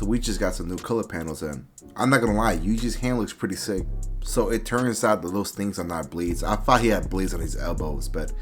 So we just got some new color panels in. I'm not gonna lie, Yuji's hand looks pretty sick. So it turns out that those things are not bleeds. I thought he had bleeds on his elbows, but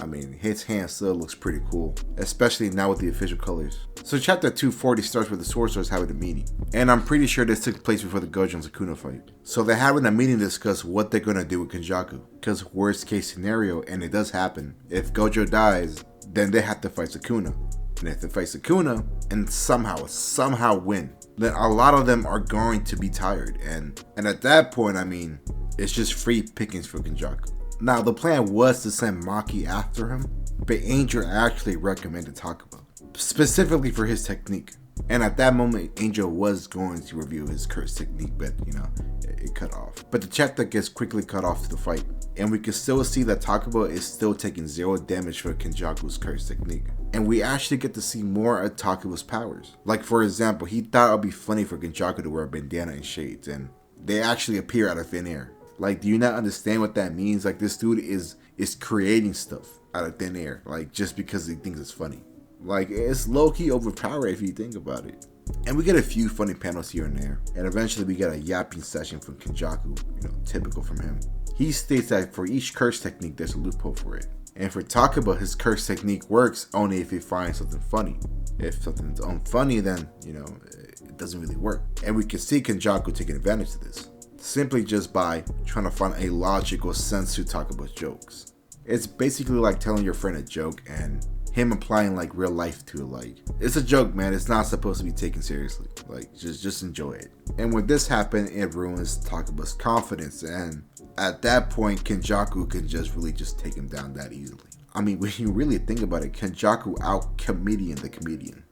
I mean, his hand still looks pretty cool, especially now with the official colors. So chapter 240 starts with the sorcerers having a meeting, and I'm pretty sure this took place before the Gojo and Sukuna fight. So they're having a meeting to discuss what they're gonna do with Kenjaku, because worst case scenario, and it does happen, if Gojo dies, then they have to fight Sukuna. And if they fight Sukuna, and somehow win, then a lot of them are going to be tired, and at that point, I mean, it's just free pickings for Kenjaku. Now, the plan was to send Maki after him, but Angel actually recommended Takuba, specifically for his technique. And at that moment, Angel was going to review his curse technique, but you know, it cut off. But the chapter gets quickly cut off to the fight, and we can still see that Takuba is still taking 0 damage for Kenjaku's curse technique. And we actually get to see more of Takuba's powers. Like for example, he thought it would be funny for Kenjaku to wear a bandana and shades, and they actually appear out of thin air. Like, do you not understand what that means? Like, this dude is creating stuff out of thin air, like, just because he thinks it's funny. Like, it's low-key overpowered if you think about it. And we get a few funny panels here and there, and eventually we get a yapping session from Kenjaku, you know, typical from him. He states that for each curse technique, there's a loophole for it. And for Takuba, his curse technique works only if he finds something funny. If something's unfunny, then, you know, it doesn't really work. And we can see Kenjaku taking advantage of this, simply just by trying to find a logical sense to Takuba's jokes. It's basically like telling your friend a joke and him applying like real life to it. Like, it's a joke, man, it's not supposed to be taken seriously. Like, just enjoy it. And when this happened, it ruins Takuba's confidence, and at that point, Kenjaku can just take him down that easily. I mean, when you really think about it, Kenjaku out-comedian the comedian.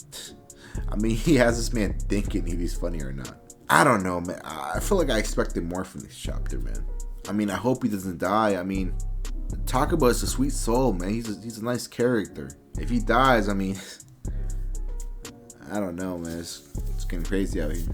I mean, he has this man thinking if he's funny or not. I don't know, man. I feel like I expected more from this chapter, man. I mean, I hope he doesn't die. I mean, Takuba is a sweet soul, man. He's a nice character. If he dies, I mean, I don't know, man. It's getting crazy out here.